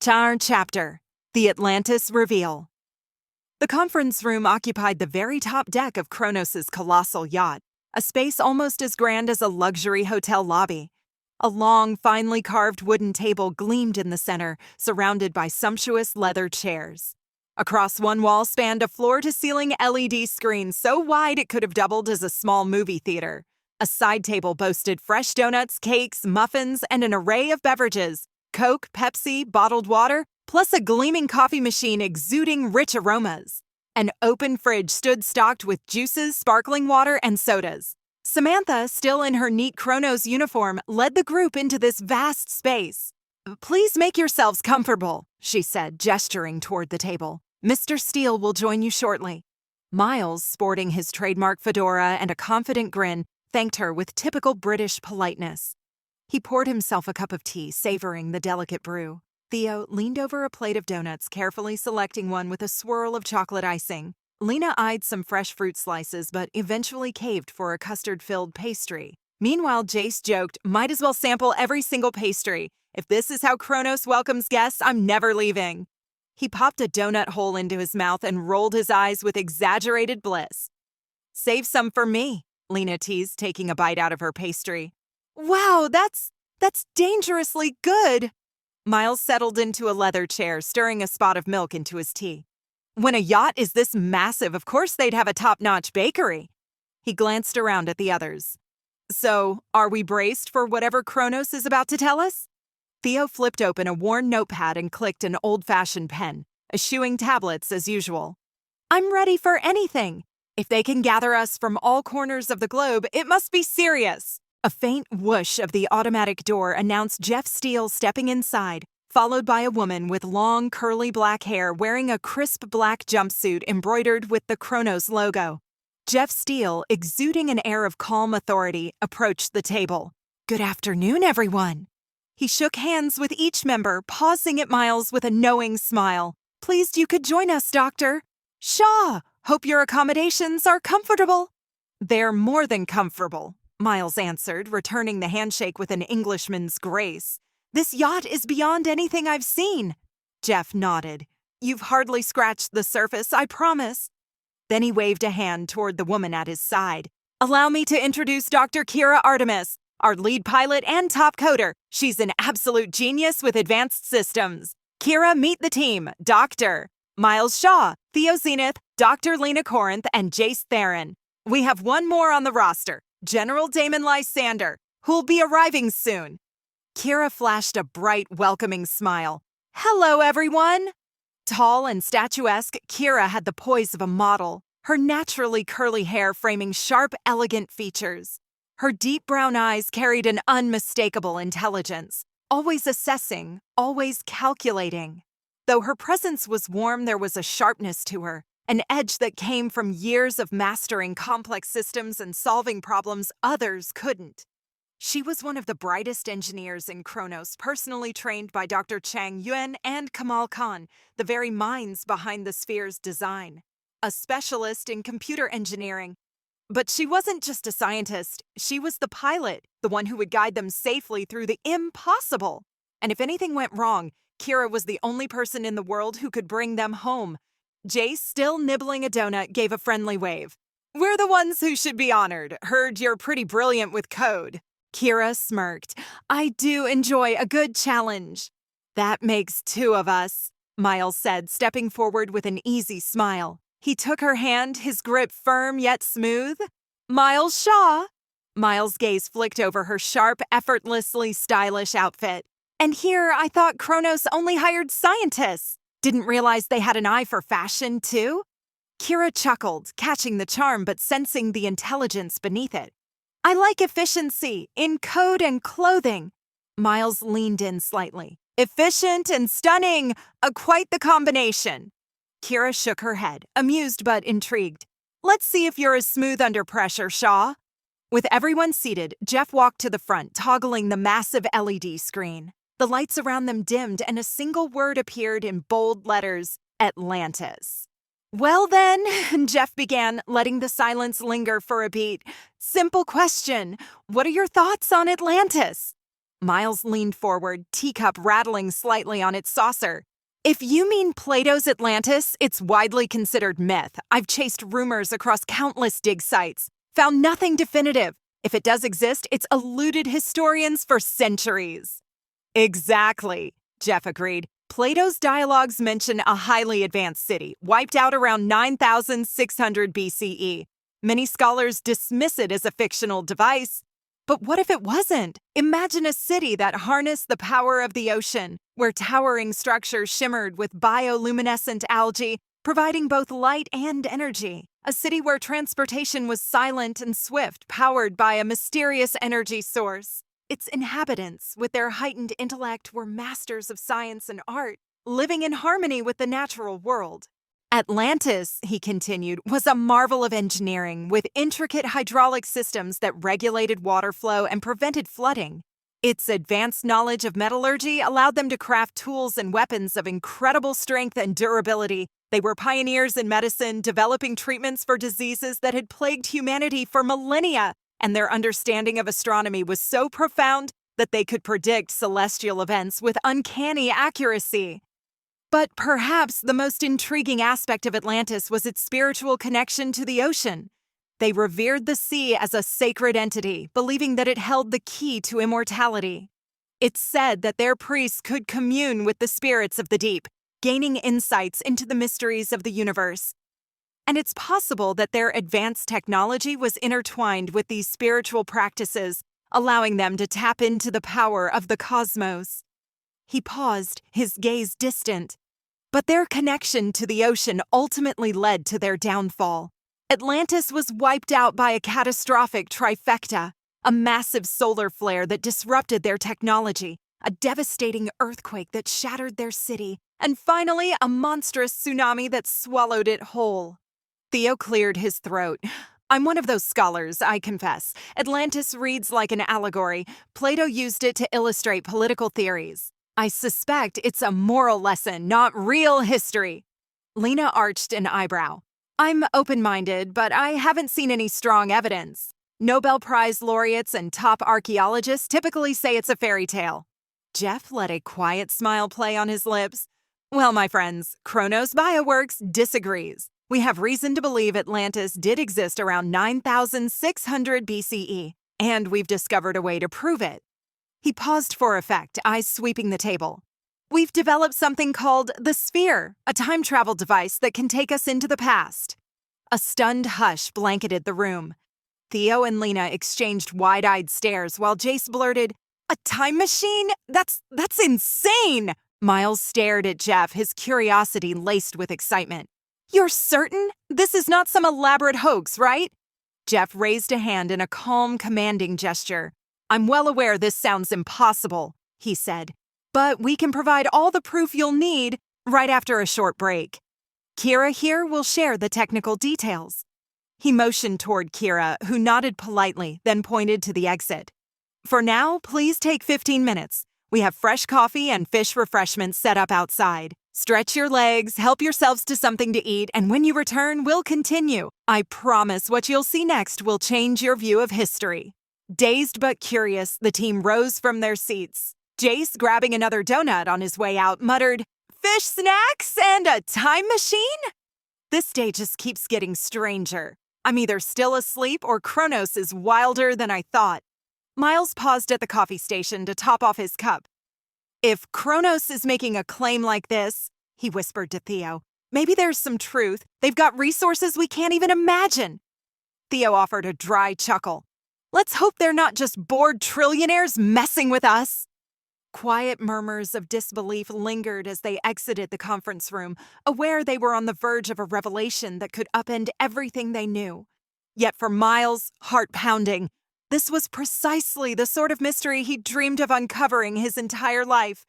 Chapter: The Atlantis Reveal. The conference room occupied the very top deck of Kronos' colossal yacht, a space almost as grand as a luxury hotel lobby. A long, finely carved wooden table gleamed in the center, surrounded by sumptuous leather chairs. Across one wall spanned a floor-to-ceiling LED screen so wide it could have doubled as a small movie theater. A side table boasted fresh donuts, cakes, muffins, and an array of beverages: Coke, Pepsi, bottled water, plus a gleaming coffee machine exuding rich aromas. An open fridge stood stocked with juices, sparkling water, and sodas. Samantha, still in her neat Kronos uniform, led the group into this vast space. "Please make yourselves comfortable," she said, gesturing toward the table. "Mr. Steele will join you shortly." Miles, sporting his trademark fedora and a confident grin, thanked her with typical British politeness. He poured himself a cup of tea, savoring the delicate brew. Theo leaned over a plate of donuts, carefully selecting one with a swirl of chocolate icing. Lena eyed some fresh fruit slices, but eventually caved for a custard-filled pastry. Meanwhile, Jace joked, "Might as well sample every single pastry. If this is how Kronos welcomes guests, I'm never leaving." He popped a donut hole into his mouth and rolled his eyes with exaggerated bliss. "Save some for me," Lena teased, taking a bite out of her pastry. "Wow, that's dangerously good." Miles settled into a leather chair, stirring a spot of milk into his tea. "When a yacht is this massive, of course they'd have a top-notch bakery." He glanced around at the others. "So, are we braced for whatever Kronos is about to tell us?" Theo flipped open a worn notepad and clicked an old-fashioned pen, eschewing tablets as usual. "I'm ready for anything. If they can gather us from all corners of the globe, it must be serious." A faint whoosh of the automatic door announced Jeff Steele stepping inside, followed by a woman with long, curly black hair wearing a crisp black jumpsuit embroidered with the Kronos logo. Jeff Steele, exuding an air of calm authority, approached the table. "Good afternoon, everyone." He shook hands with each member, pausing at Miles with a knowing smile. "Pleased you could join us, Doctor. Shaw, hope your accommodations are comfortable." "They're more than comfortable," Miles answered, returning the handshake with an Englishman's grace. "This yacht is beyond anything I've seen." Jeff nodded. "You've hardly scratched the surface, I promise." Then he waved a hand toward the woman at his side. "Allow me to introduce Dr. Kira Artemis, our lead pilot and top coder. She's an absolute genius with advanced systems. Kira, meet the team. Dr. Miles Shaw, Theo Zenith, Dr. Lena Corinth, and Jace Theron. We have one more on the roster, General Damon Lysander, who'll be arriving soon." Kira flashed a bright, welcoming smile. "Hello, everyone." Tall and statuesque, Kira had the poise of a model, her naturally curly hair framing sharp, elegant features. Her deep brown eyes carried an unmistakable intelligence, always assessing, always calculating. Though her presence was warm, there was a sharpness to her, an edge that came from years of mastering complex systems and solving problems others couldn't. She was one of the brightest engineers in Kronos, personally trained by Dr. Chang Yuan and Kamal Khan, the very minds behind the sphere's design. A specialist in computer engineering. But she wasn't just a scientist, she was the pilot, the one who would guide them safely through the impossible. And if anything went wrong, Kira was the only person in the world who could bring them home. Jace, still nibbling a donut, gave a friendly wave. "We're the ones who should be honored. Heard you're pretty brilliant with code." Kira smirked. "I do enjoy a good challenge." "That makes two of us," Miles said, stepping forward with an easy smile. He took her hand, his grip firm yet smooth. "Miles Shaw." Miles' gaze flicked over her sharp, effortlessly stylish outfit. "And here I thought Kronos only hired scientists. Didn't realize they had an eye for fashion, too?" Kira chuckled, catching the charm but sensing the intelligence beneath it. "I like efficiency in code and clothing." Miles leaned in slightly. "Efficient and stunning, quite the combination." Kira shook her head, amused but intrigued. "Let's see if you're as smooth under pressure, Shaw." With everyone seated, Jeff walked to the front, toggling the massive LED screen. The lights around them dimmed and a single word appeared in bold letters: Atlantis. "Well then," Jeff began, letting the silence linger for a beat. "Simple question. What are your thoughts on Atlantis?" Miles leaned forward, teacup rattling slightly on its saucer. If you mean Plato's Atlantis, it's widely considered myth. I've chased rumors across countless dig sites, found nothing definitive. If it does exist, it's eluded historians for centuries. Exactly, Jeff agreed. Plato's dialogues mention a highly advanced city, wiped out around 9,600 BCE. Many scholars dismiss it as a fictional device. But what if it wasn't? Imagine a city that harnessed the power of the ocean, where towering structures shimmered with bioluminescent algae, providing both light and energy. A city where transportation was silent and swift, powered by a mysterious energy source. Its inhabitants, with their heightened intellect, were masters of science and art, living in harmony with the natural world. Atlantis, he continued, was a marvel of engineering with intricate hydraulic systems that regulated water flow and prevented flooding. Its advanced knowledge of metallurgy allowed them to craft tools and weapons of incredible strength and durability. They were pioneers in medicine, developing treatments for diseases that had plagued humanity for millennia, and their understanding of astronomy was so profound that they could predict celestial events with uncanny accuracy. But perhaps the most intriguing aspect of Atlantis was its spiritual connection to the ocean. They revered the sea as a sacred entity, believing that it held the key to immortality. It's said that their priests could commune with the spirits of the deep, gaining insights into the mysteries of the universe. And it's possible that their advanced technology was intertwined with these spiritual practices, allowing them to tap into the power of the cosmos. He paused, his gaze distant. But their connection to the ocean ultimately led to their downfall. Atlantis was wiped out by a catastrophic trifecta, a massive solar flare that disrupted their technology, a devastating earthquake that shattered their city, and finally a monstrous tsunami that swallowed it whole. Theo cleared his throat. I'm one of those scholars, I confess. Atlantis reads like an allegory. Plato used it to illustrate political theories. I suspect it's a moral lesson, not real history. Lena arched an eyebrow. I'm open-minded, but I haven't seen any strong evidence. Nobel Prize laureates and top archaeologists typically say it's a fairy tale. Jeff let a quiet smile play on his lips. Well, my friends, Kronos Bioworks disagrees. We have reason to believe Atlantis did exist around 9,600 BCE, and we've discovered a way to prove it. He paused for effect, eyes sweeping the table. We've developed something called the Sphere, a time travel device that can take us into the past. A stunned hush blanketed the room. Theo and Lena exchanged wide-eyed stares while Jace blurted, "A time machine? That's insane!" Miles stared at Jeff, his curiosity laced with excitement. You're certain? This is not some elaborate hoax, right? Jeff raised a hand in a calm, commanding gesture. I'm well aware this sounds impossible, he said, but we can provide all the proof you'll need right after a short break. Kira here will share the technical details. He motioned toward Kira, who nodded politely, then pointed to the exit. For now, please take 15 minutes. We have fresh coffee and fish refreshments set up outside. Stretch your legs, help yourselves to something to eat, and when you return, we'll continue. I promise what you'll see next will change your view of history. Dazed but curious, the team rose from their seats. Jace, grabbing another donut on his way out, muttered, "Fish snacks and a time machine?" This day just keeps getting stranger. I'm either still asleep or Kronos is wilder than I thought. Miles paused at the coffee station to top off his cup. If Kronos is making a claim like this, he whispered to Theo, maybe there's some truth. They've got resources we can't even imagine. Theo offered a dry chuckle. Let's hope they're not just bored trillionaires messing with us. Quiet murmurs of disbelief lingered as they exited the conference room, aware they were on the verge of a revelation that could upend everything they knew. Yet for Miles, heart pounding, this was precisely the sort of mystery he'd dreamed of uncovering his entire life.